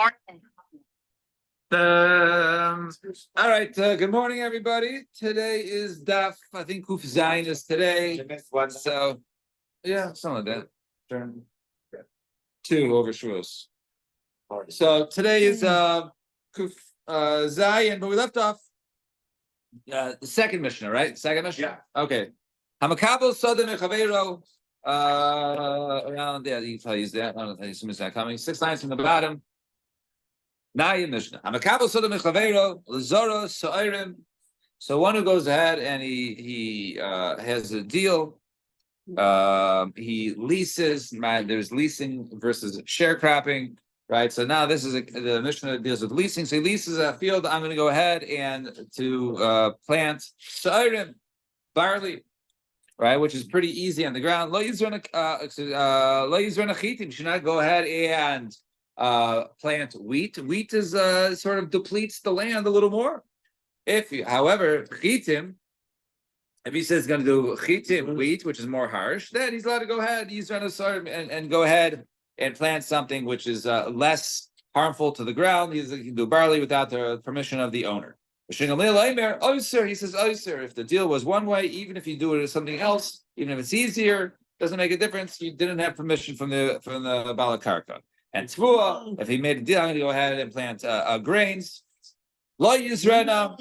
All right. Good morning, everybody. Today is Daf. I think Kuf Zayin is today. So, yeah, something like that. Turn 2 over Shavuos. So today is Kuf Zayin, but we left off the second Mishnah, right? Second Mishnah. Yeah. Okay. Hamakabel Sodan Chaveiro. Around there, you can tell he's there. I don't know if he's not coming. 6 lines from the bottom. Mishnah. So one who goes ahead and he has a deal. He leases. There's leasing versus sharecropping, right? So now this is the Mishnah that deals with leasing. So he leases a field. I'm going to go ahead and to plant so'irim, barley, right, which is pretty easy on the ground. Lo yizron achitim. Should not go ahead and plant wheat. Wheat is sort of depletes the land a little more. However, chitim, if he says he's going to do chitim, wheat, which is more harsh, then he's allowed to go ahead, and go ahead and plant something which is less harmful to the ground. He can do barley without the permission of the owner. He says, if the deal was one way, even if you do it as something else, even if it's easier, doesn't make a difference. You didn't have permission from the Balakarka. And Tvua, if he made a deal, I'm going to go ahead and plant grains. Lo Yisrena,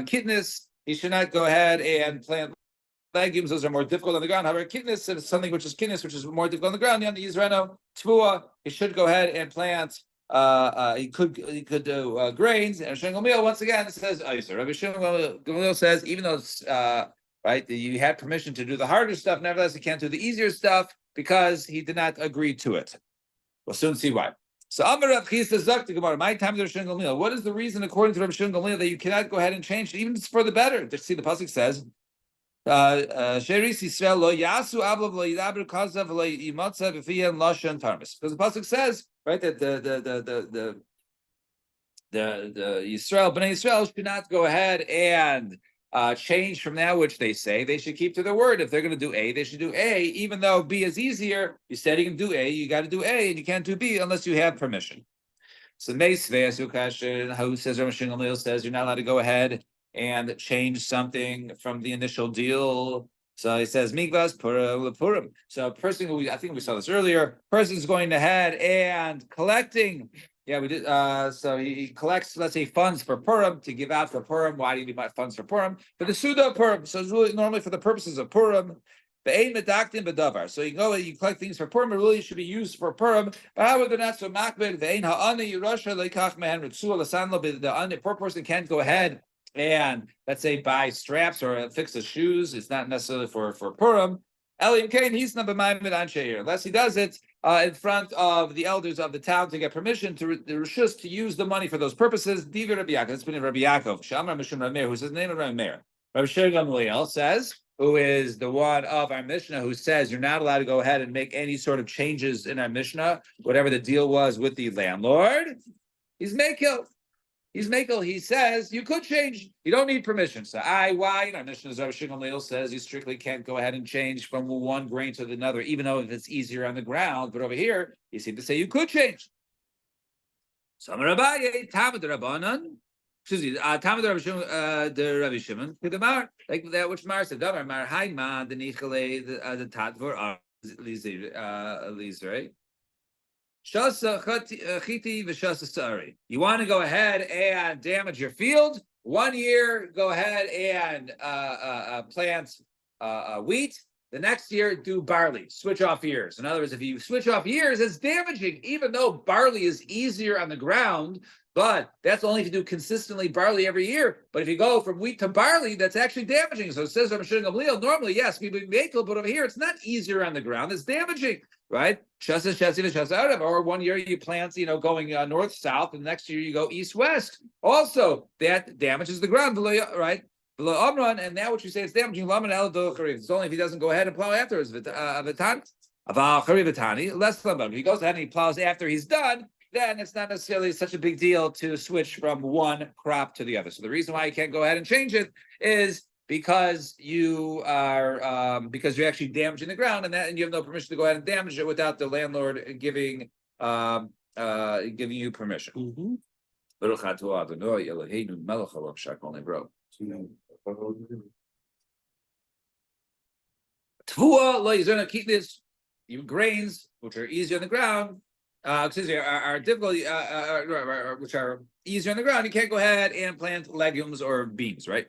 kidneys, he should not go ahead and plant legumes. Those are more difficult on the ground. However, kidneys is something which is more difficult on the ground. Yisrena, Tvua, he should go ahead and plant. He could do grains. And Rabbi Gamliel once again says, Rabbi Gamliel says, even though it's right, you had permission to do the harder stuff, nevertheless, he can't do the easier stuff because he did not agree to it. We'll soon see why. So Amar Rav Chisda Zok to Gemara. My time to Rav Gamliel. What is the reason, according to Rav Gamliel, that you cannot go ahead and change it, even if it's for the better? Just see, the pasuk says, "Sheris Yisrael lo yasu ablav lo yidaber kazav lo yimatzav v'fiyan lashon tarmis." Because the pasuk says, right, that the Yisrael, Bnei Yisrael, should not go ahead and change from that which they say. They should keep to their word. If they're going to do A, they should do A, even though B is easier. You said you can do A, you got to do A, and you can't do B unless you have permission. So Meisvei Asukashin, who says Rav Gamliel says you're not allowed to go ahead and change something from the initial deal. So he says Migvas Purim. So a person who I think we saw this earlier, person's going ahead and collecting. Yeah, we did. So he collects, let's say, funds for Purim to give out for Purim. Why do you need funds for Purim? For the Suda Purim. So it's really normally for the purposes of Purim. The Ein Medaktin B'Davar. So you collect things for Purim. It really should be used for Purim. But how would they're not so makbid? The Ein Ha'ani Yerusha Leikach Mehen Ritzua Lasanlo. The poor person can't go ahead and let's say buy straps or fix the shoes. It's not necessarily for Purim. Eliam Kain, he's not b'maimed anshe here, unless he does it in front of the elders of the town to get permission to the rishus to use the money for those purposes. Divi Rabbi Yaakov, it's been in Rabbi Yaakov. Shamar Mishum Rabbi Meir, who says the name of Rabbi Meir. Rabbi Gamliel says, who is the one of our Mishnah who says you're not allowed to go ahead and make any sort of changes in our Mishnah, whatever the deal was with the landlord. He's Mekil. He says you could change. You don't need permission. So why? Our Mishnah Rabbi Gamliel says you strictly can't go ahead and change from one grain to another, even though it's easier on the ground. But over here, you seem to say you could change. So Rabbi Tamid Rabbanan. Excuse me, Tamid Rabbi Shimon. Like that which Mar said. Mar Haima the Nichale the Tatvor Lizer, right? Shasa chiti v'shasa sari. You want to go ahead and damage your field? 1 year, go ahead and plant wheat. The next year, do barley. Switch off years. In other words, if you switch off years, it's damaging, even though barley is easier on the ground. But that's only if you do consistently barley every year. But if you go from wheat to barley, that's actually damaging. So it says Rabbi Gamliel, normally, yes, we would make it, but over here, it's not easier on the ground. It's damaging, right? Or 1 year you plant, going north-south, and the next year you go east-west. Also, that damages the ground, right? And now what you say is damaging. It's only if he doesn't go ahead and plow afterwards. Less than if he goes ahead and he plows after he's done, then it's not necessarily such a big deal to switch from one crop to the other. So the reason why you can't go ahead and change it is because you're actually damaging the ground, and you have no permission to go ahead and damage it without the landlord giving giving you permission. Mm-hmm. Tvua lo yizerna kitnis, even grains which are easier on the ground, excuse me, are difficult, which are easier on the ground. You can't go ahead and plant legumes or beans, right?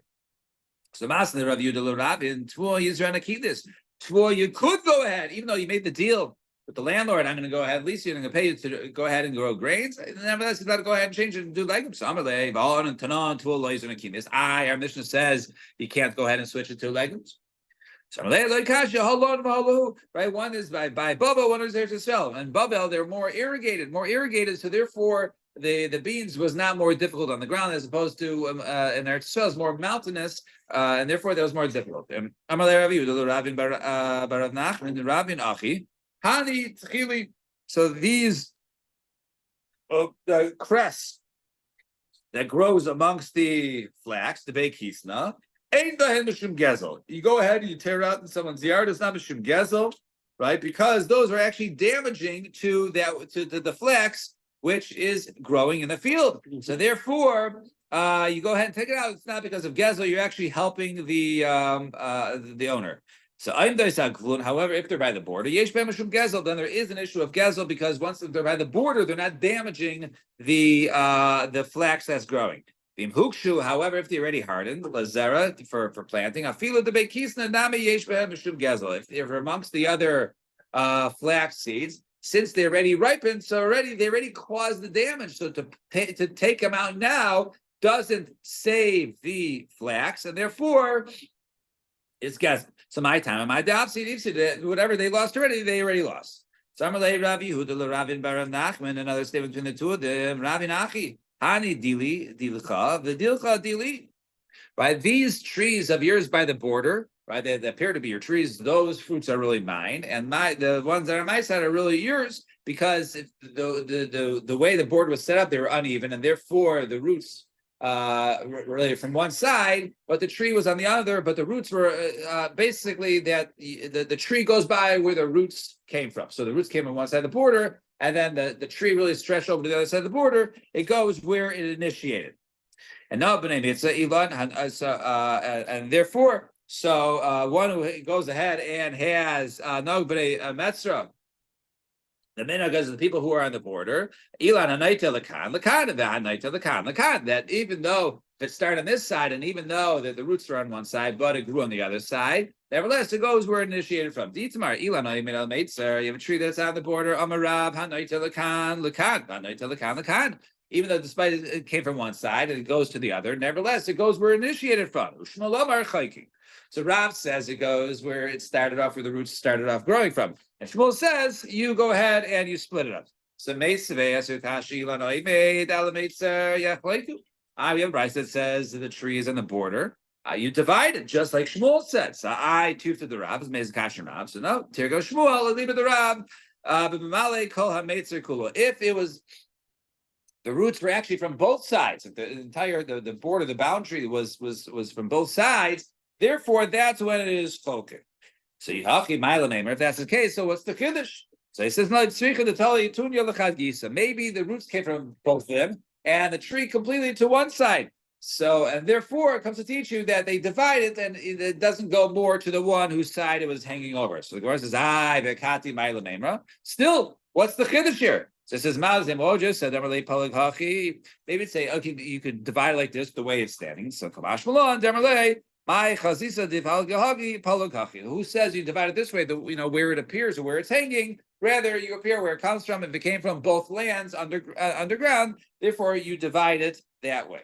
So Masna Rav Yudah Rabin Tvua yizerna kitnis. Tvua, you could go ahead, even though you made the deal with the landlord. I'm going to go ahead. At least you're going to pay you to go ahead and grow grains. Nevertheless, you got to go ahead and change it and do legumes. Our Mishnah says you can't go ahead and switch it to legumes. Right, one is by Babel, one is there to sell. And Babel, they're more irrigated, so therefore the beans was not more difficult on the ground as opposed to in Eretz Yisrael is more mountainous, and therefore that was more difficult. So these the cress that grows amongst the flax, the bekisna, ain't the mishum gezel. You go ahead and you tear out in someone's yard. It's not mishum gezel, right? Because those are actually damaging to the flax which is growing in the field. So therefore, you go ahead and take it out. It's not because of gezel. You're actually helping the owner. So however, if they're by the border, yesh mishum gezel, then there is an issue of gezel because once they're by the border, they're not damaging the flax that's growing. However, if they already hardened, lazera for planting, afila the bekisna nami yesh mishum gezel. If they're amongst the other flax seeds, since they already ripened, so they already caused the damage. So to take them out now doesn't save the flax, and therefore it's gezel. So my time and my doubt, whatever they lost already, they already lost. Samalei Rav Yehuda Ravin Barav Nachman, another statement between the two of them. Ravin Achi. Hani dili dilcha v'dilcha dili. Right, these trees of yours by the border, right? They appear to be your trees. Those fruits are really mine, and the ones that are on my side are really yours because the way the board was set up, they were uneven, and therefore the roots really from one side, but the tree was on the other. But the roots were basically that the tree goes by where the roots came from. So the roots came on one side of the border. And then the tree really stretched over to the other side of the border. It goes where it initiated. And now, and therefore, so one who goes ahead and has no metzra. The minhag is the people who are on the border. That even though it started on this side, and even though that the roots are on one side, but it grew on the other side, nevertheless, it goes where it initiated from. You have a tree that's on the border. Even though despite it came from one side and it goes to the other, nevertheless, it goes where it initiated from. So Rav says it goes where it started off, where the roots started off growing from. And Shmuel says you go ahead and you split it up. So we have a price that says the tree is on the border. You divide it just like Shmuel said. So I tufted the Rav, is Kasher Rav. So no, here goes Shmuel, leave it the Rav. If it was the roots were actually from both sides, the entire the border, the boundary was from both sides. Therefore, that's when it is spoken. So if that's the case, so what's the kiddush? So he says, no, maybe the roots came from both of them, and the tree completely to one side. So, and therefore, it comes to teach you that they divide it, and it doesn't go more to the one whose side it was hanging over. So the Gemara says, still, what's the chiddush here? So it says, maybe it's say, okay, you could divide it like this, the way it's standing. So, who says you divide it this way, where it appears or where it's hanging? Rather, you appear where it comes from. If it came from both lands underground, therefore you divide it that way.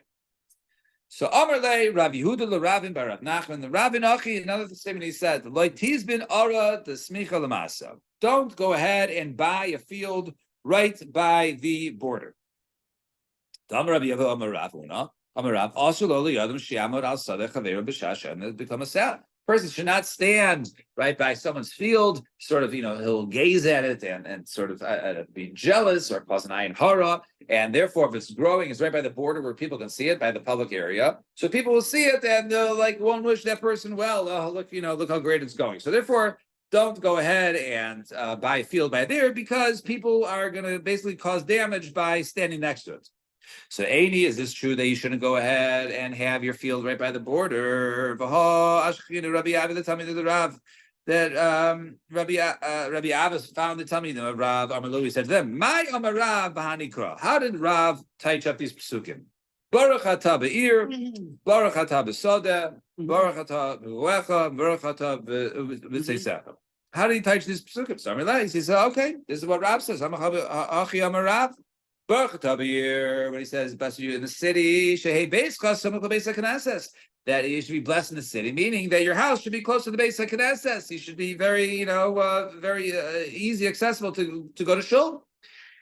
So Amarle Rav Yehuda LeRavin by Rav Nachman the Ravin Achi. Another statement he said, "Like Tizbin Ara the Smicha Lamasa." Don't go ahead and buy a field right by the border. Become a sal. Person should not stand right by someone's field, sort of, he'll gaze at it and sort of be jealous or cause an ayin hara. And therefore, if it's growing, it's right by the border where people can see it, by the public area. So people will see it and they'll won't wish that person well. Oh, look how great it's going. So therefore, don't go ahead and buy a field by there because people are going to basically cause damage by standing next to it. So, Aini, is this true that you shouldn't go ahead and have your field right by the border? Rabbi Abba, tell me the Rav that Rabbi Abba found the tummy of Rav Amalui said to them, "My Amar Rav Bahanikra." How did Rav touch up these psukim? Baruch atah be'ir, Baruch atah be'soda, Baruch atah be'uecha, Baruch atah be'tzeisecha. How did he touch these psukim? He says, "Okay, this is what Rav says. Achi Amar Rav." Baruch atah be'ir, when he says, "Bless you in the city," Shehei Beischa Samach LeBeis HaKnesses, that you should be blessed in the city, meaning that your house should be close to the Beis HaKnesses. You should be very, very easy, accessible to go to shul.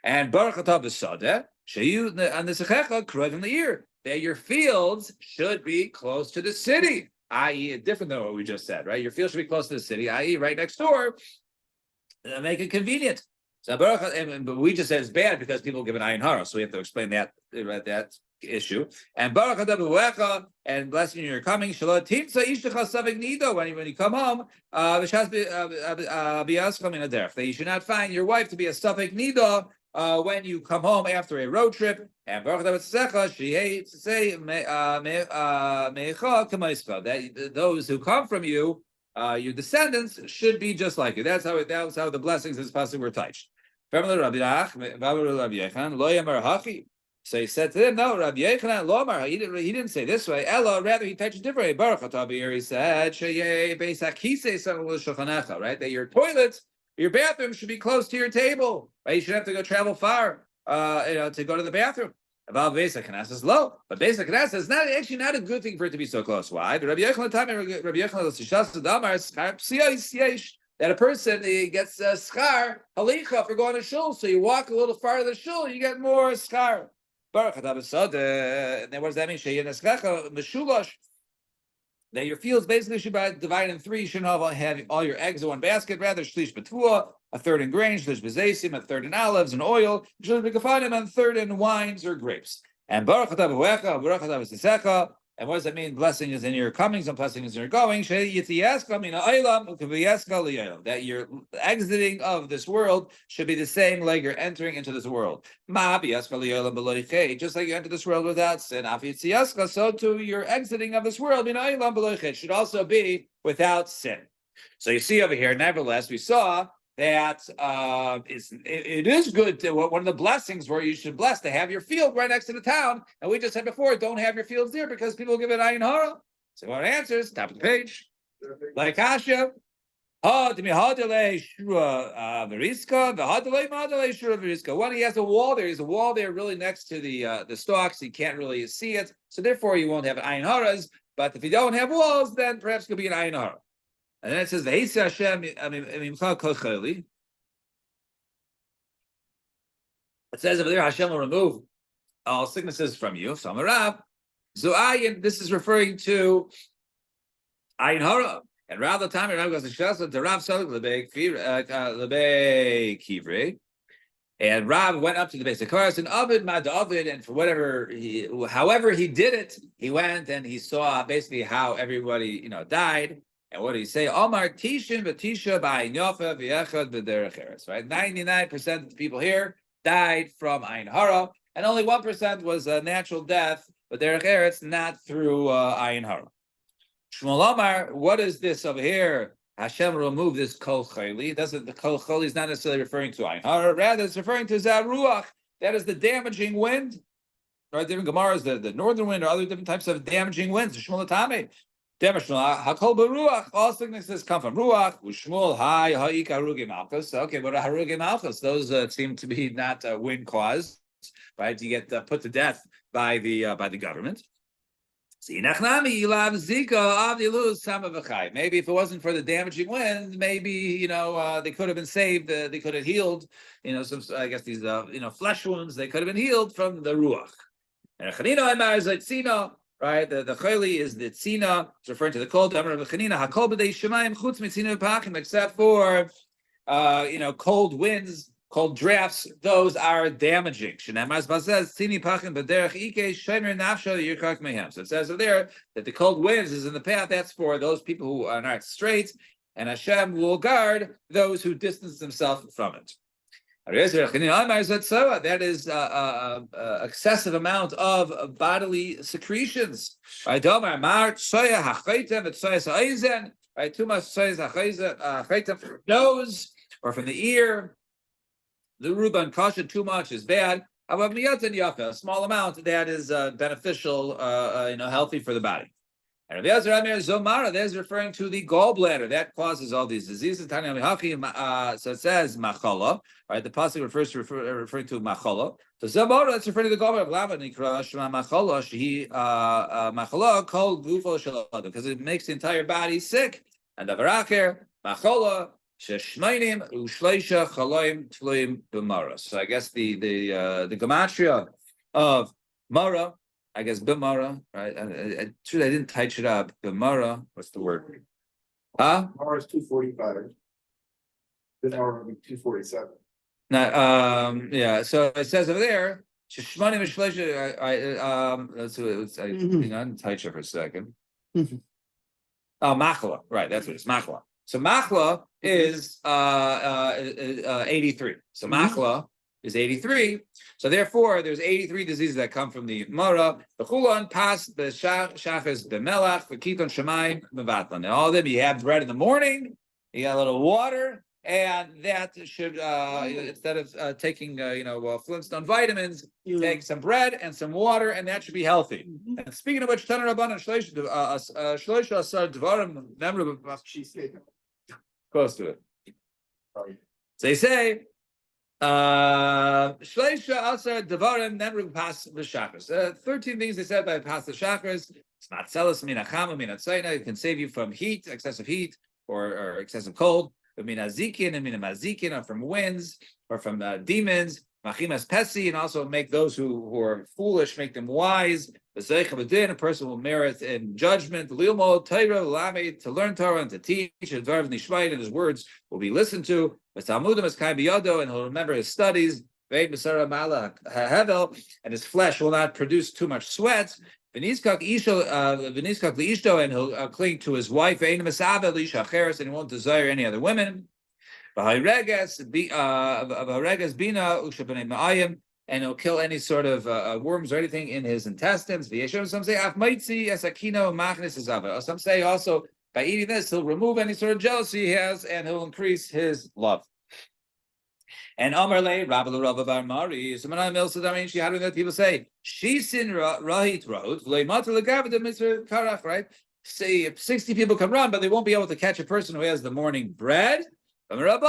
And Baruch atah b'sadeh, sheyu on the sechecha kruv in the ear, that your fields should be close to the city, i.e., different than what we just said, right? Your field should be close to the city, i.e., right next door, make it convenient. So Baruch, but we just said it's bad because people give an ayin hara, so we have to explain that issue. And Baruch Adabuecha, and blessing you're coming. Shalot Timsa Ishtcha Savik Nido. When you come home, that you should not find your wife to be a Savik Nido when you come home after a road trip. And Baruch Adabuecha, she hates to say that those who come from you, your descendants, should be just like you. That's how the blessings of this passage were touched. So he said to them, "No, Rabbi Yechanan Lomar. He didn't say this way. Ella, rather he touched a different way. Baruch Atabir. He said, right? That your toilets, your bathroom should be close to your table. Right? You should have to go travel far, to go to the bathroom. About Beis HaKnesses is low, but Beis HaKnesses is actually not a good thing for it to be so close. Why? Rabbi Yechanan that a person gets schar halicha for going to shul. So you walk a little farther to shul, you get more schar. And then what does that mean? That your fields basically should be divided in three. You shouldn't have all your eggs in one basket. Rather, shlish betua, a third in grain, shlish bezesim, a third in olives and oil, shlish bekafanim, and a third in wines or grapes. And baruch atah b'huecha, baruch atah b'sesecha. And what does that mean? Blessing is in your comings and blessing is in your going. That your exiting of this world should be the same like you're entering into this world. Just like you enter this world without sin, so too your exiting of this world should also be without sin. So you see over here, nevertheless, we saw that it is good to, one of the blessings where you should bless to have your field right next to the town. And we just said before, don't have your fields there because people give it ayin hara. So our answers, top of the page. Like Asha. One, he has a wall there. There's a wall there really next to the stalks. You can't really see it. So therefore you won't have ayin haras. But if you don't have walls, then perhaps it could be an ayin hara. And then it says, Hashem, it says over there, Hashem will remove all sicknesses from you. So Amarav, Zu'ayin, this is referring to Ayin Hara. And Rav the time, Rav goes to Shasa, to Rav Solik, Lebe Kivre. And Rav went up to the base of Karas and Ovid, Mad Ovid, and for however he did it, he went and he saw basically how everybody, died. And what did he say? Omar Tishin v'Tisha b'Ayin Yofa v'Yechad b'Derech Eretz. Right, 99% of the people here died from Ayin Hara, and only 1% was a natural death, but Derech Eretz, not through Ayin Hara. Shmuel Omar, what is this over here? Hashem removed this Kol Chayli. The Kol Chayli is not necessarily referring to Ayin Hara, rather it's referring to Zaruach. That is the damaging wind. Right, different Gemaras, the northern wind, or other different types of damaging winds. Shmuel Atame. Hakol beruach, all sicknesses come from ruach. Ushmul hai ha'ik harugi malchus. Okay, but harugi malchus, those seem to be not wind caused, right? You get put to death by the government. Maybe if it wasn't for the damaging wind, maybe they could have been saved. They could have healed. Some I guess these flesh wounds they could have been healed from the ruach. And Chanina Emar is like Tzina. Right, the chayli is the tzina. It's referring to the cold. Except for cold winds, cold drafts. Those are damaging. So it says there that the cold winds is in the path. That's for those people who are not straight. and Hashem will guard those who distance themselves from it. That is excessive amount of bodily secretions. Right? Too much from the nose or from the ear. The ruban kasha, too much is bad. A small amount that is beneficial, healthy for the body. And Zomara, that is referring to the gallbladder that causes all these diseases. So it says machala, right? The pasuk refers to referring to machala. So Zomara, that's referring to the gallbladder. Machala called gufo shalada because it makes the entire body sick. And the varacher machala sheshmainim ushleisha chaloim tluim b'mara. So I guess the gematria of mara. I guess Bimara, right? I didn't touch it up. Bimara, what's the word? Mara is 245. Bimara would be 247. Yeah. So it says over there. Let's see. I didn't touch it for a second. Oh, Machla, right? That's what it's Machla. So Machla is 83. So Machla is 83. So therefore, there's 83 diseases that come from the Mara. The Chulon, Pas, the Shachas, the Melach, the Kiton Shemayim, the Vatlan. And all of them, you have bread in the morning, you got a little water, and that should, instead of taking, Flintstone vitamins, take some bread and some water, and that should be healthy. And speaking of which, Taner Rabbanan Shloisha Asar Dvarim, close to it. So they say, Shleisha Asar Devarim Nemru Pas the Chakras. 13 things they said by Pas the Chakras. It's not zealous, minachama, minatzaina. It can save you from heat, excessive heat, or excessive cold. But minazikin and minamazikin are from winds or from demons. Machimas pesi, and also make those who are foolish, make them wise. A person will merit in judgment. Lilmo Torah Lamed, to learn Torah and to teach. And his words will be listened to. And he'll remember his studies. And his flesh will not produce too much sweat. And he'll cling to his wife. And he won't desire any other women. And he'll kill any sort of worms or anything in his intestines. Some say also by eating this, he'll remove any sort of jealousy he has, and he'll increase his love. And Amarle, Rabbi Rabba Bar Mari, Sumana Mil Sadamin, how do that people say? Shisin Rahit Road, right? Say 60 people can run, but they won't be able to catch a person who has the morning bread. Right?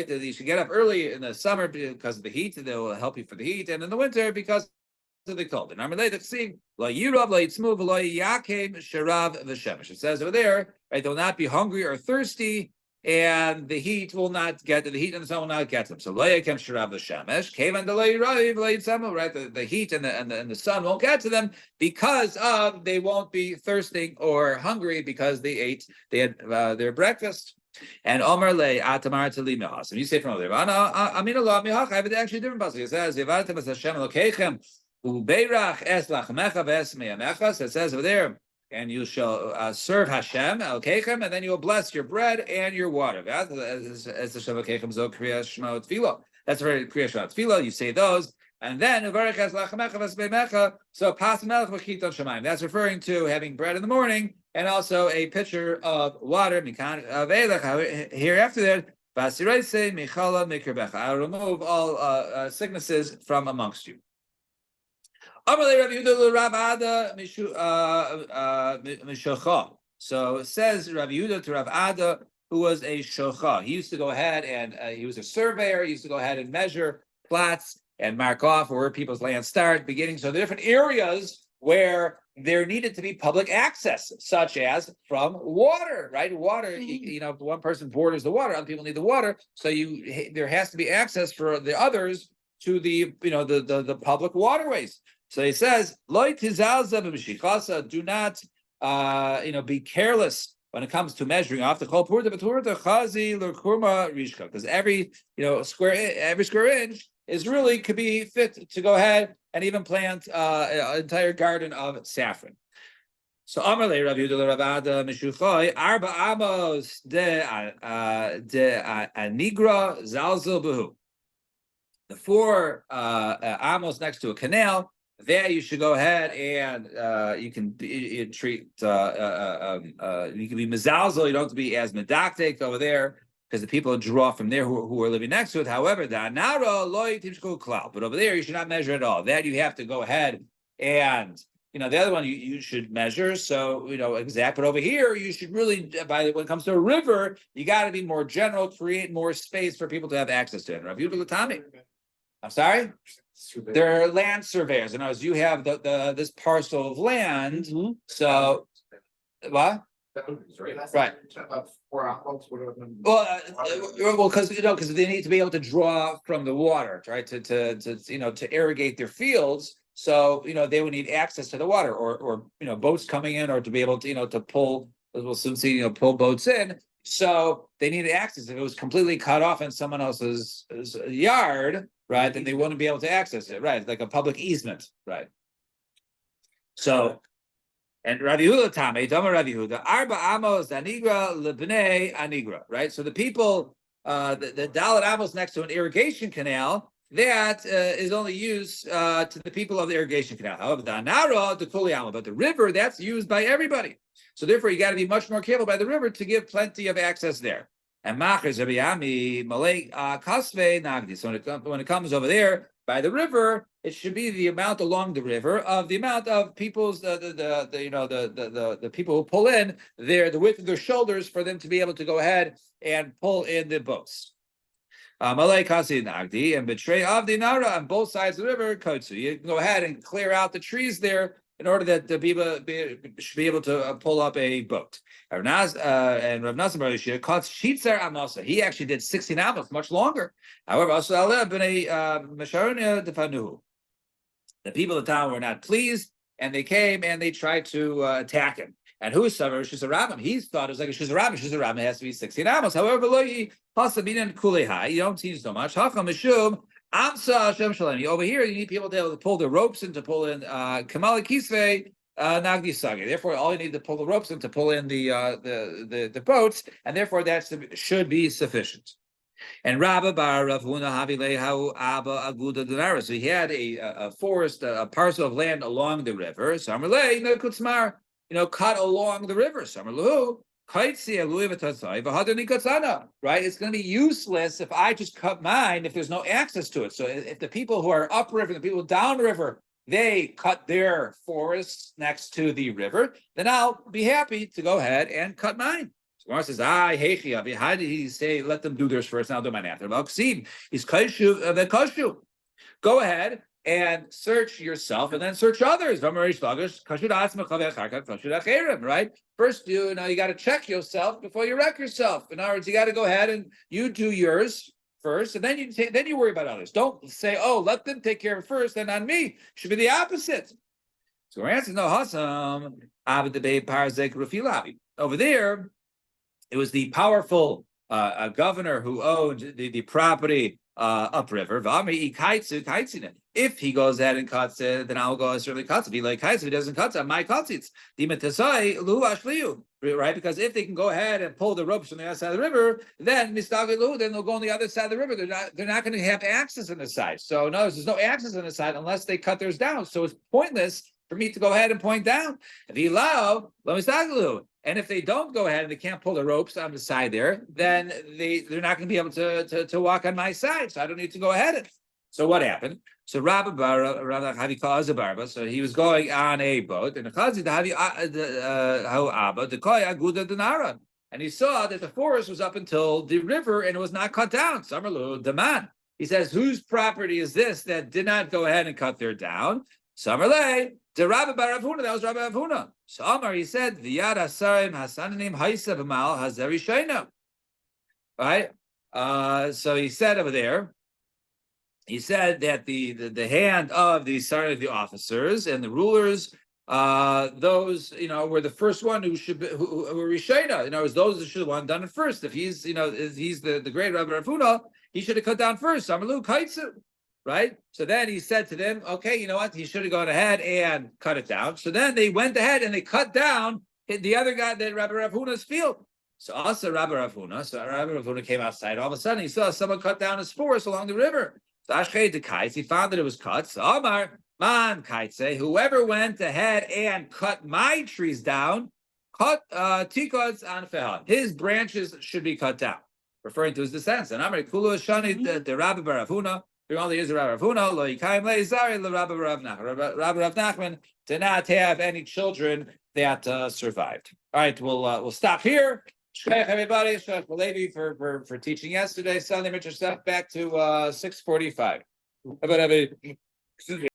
You should get up early in the summer because of the heat, and they will help you for the heat, and in the winter because of the cold. It says over there, right, they'll not be hungry or thirsty, and the heat will not get the heat and the sun will not get them. So right, the heat and the sun won't get to them because of they won't be thirsting or hungry because they had their breakfast. And Omer le atamar tali mehas. And you say from over there, Amin Allah mehach. I have actually different pasuk. It says Yevatem es Hashem Elokeichem ubeirach es lachmecha ves meyamecha. So it says over there, and you shall serve Hashem Elokeichem, and then you will bless your bread and your water. As Hashem Elokeichem zo kriyas shema tefillah. That's very kriyas shema tefillah. You say those. And then, so that's referring to having bread in the morning and also a pitcher of water. Here after that, I'll remove all sicknesses from amongst you. So it says Rav Yehuda to Rav Ada, who was a shocha. He used to go ahead and he was a surveyor. He used to go ahead and measure plots and mark off where people's land start, beginning. So the different areas where there needed to be public access, such as from water, right? Water, if one person borders the water, other people need the water. So there has to be access for the others to the public waterways. So he says, do not, be careless when it comes to measuring off the kol purta chazi l'kurma rishka, because every square inch is really could be fit to go ahead and even plant an entire garden of saffron. So Amarle Rav Yehuda Ravada Mishuchoy Arba Amos de Anigra Zalzel Behu. The 4 amos next to a canal. There you should go ahead and you can treat you can be mezalzel. You don't have to be as medactic over there because the people draw from there who are living next to it. However, the anara loy tishku cloud, but over there you should not measure at all. That you have to go ahead and the other one you should measure. So exact. But over here you should really when it comes to a river, you got to be more general, create more space for people to have access to it. Rav Yehuda Latami. I'm sorry. They're land surveyors. In other words, you have this parcel of land. Mm-hmm. So what? Right. Well, because they need to be able to draw from the water, right? To irrigate their fields. So they would need access to the water, or boats coming in, or to be able to to pull. We'll soon see pull boats in. So they needed access. If it was completely cut off in someone else's yard, right, then they wouldn't be able to access it, right? Like a public easement, right? So, and Rav Yehuda Tame, Dama Rav Yehuda, Arba Amos Anigra Lebnei Anigra, right? So the people, the Dalit Amos next to an irrigation canal, that is only used to the people of the irrigation canal. However, the Anara, the Kuli Amo, but the river, that's used by everybody. So therefore, you got to be much more careful by the river to give plenty of access there. And Machers Rabiyami Malay Kasve Nagdi. So when it comes over there by the river, it should be the amount along the river of the amount of people's the people who pull in the width of their shoulders for them to be able to go ahead and pull in the boats. Malay Kasi Nagdi and betray of the Nara on both sides of the river. Kotsu. You can go ahead and clear out the trees there in order that the people should be able to pull up a boat. And Rav Nassim caught Shitzer Amasa. He actually did 16 amos, much longer. However, the people of the town were not pleased, and they came and they tried to attack him. And who's Shizarabim? He thought it was like a Shizarabim. Shizarabim has to be 16 amos. However, you don't see so much. Over here, you need people to be able to pull the ropes in to pull in Kamala Kisve Nagdi Sagi. Therefore, all you need to pull the ropes in to pull in the boats, and therefore that should be sufficient. And Rabba Bar Rav Huna Havilehu Abba Aguda Denara. So he had a forest, a parcel of land along the river. Samarlei Kutzmar, cut along the river. Samarlahu. Right? It's going to be useless if I just cut mine if there's no access to it. So if the people who are upriver, the people downriver, they cut their forests next to the river, then I'll be happy to go ahead and cut mine. So Gemara says, how did he say let them do theirs first and I'll do mine after? Go ahead and search yourself and then search others. Right? First, you got to check yourself before you wreck yourself. In other words, you got to go ahead and you do yours first, and then you worry about others. Don't say, "Oh, let them take care of it first, then on me." It should be the opposite. So our answer is no. Hasam over there, it was the powerful governor who owned the property upriver. If he goes ahead and cuts it, then I'll go certainly cuts it. If he cuts, if he doesn't cut it, my cuts it. Right? Because if they can go ahead and pull the ropes from the other side of the river, then they'll go on the other side of the river. They're not going to have access on the side. So no, there's no access on the side unless they cut theirs down. So it's pointless for me to go ahead and point down. If he allow, and if they don't go ahead and they can't pull the ropes on the side there, then they're not going to be able to walk on my side. So I don't need to go ahead. So what happened? So so he was going on a boat, and he saw that the forest was up until the river and it was not cut down. He says, whose property is this that did not go ahead and cut their down? Samarle, the Rabbi Bar Rav Huna, that was Rabbi Rav Huna. So Amar, he said, V'yad hasarim hasananim haisa b'mal hazeri shayna. Right? So he said over there, he said that the hand of the officers and the rulers, those were the first one who were Rishayna. In other words, those should have one done it first. If he's the great Rabbi Rav Huna, he should have cut down first. Samalu kaitsu. right? So then he said to them, okay, you know what? He should have gone ahead and cut it down. So then they went ahead and they cut down the other guy, that Rabbi Rav Huna's field. So also Rabbi Rav Huna, so Rabbi Rav Huna came outside. All of a sudden, he saw someone cut down his forest along the river. So Ashkei de Kaitz, he found that it was cut. So Amar Man Kaitze, whoever went ahead and cut my trees down, cut tikots on fehad. His branches should be cut down, referring to his descendants. And Amar Kulu Shani the Rabbi Rav Huna. There only is a Rabbi Rav Huna. Lo Yikaim Leizari Le Rabbi Rav Nachman. Rabbi Rav Nachman did not have any children that survived. All right, we'll stop here. Shkayach everybody, Shkayach Levi for teaching yesterday. Sunday, Mitchell, back to 6:45. How about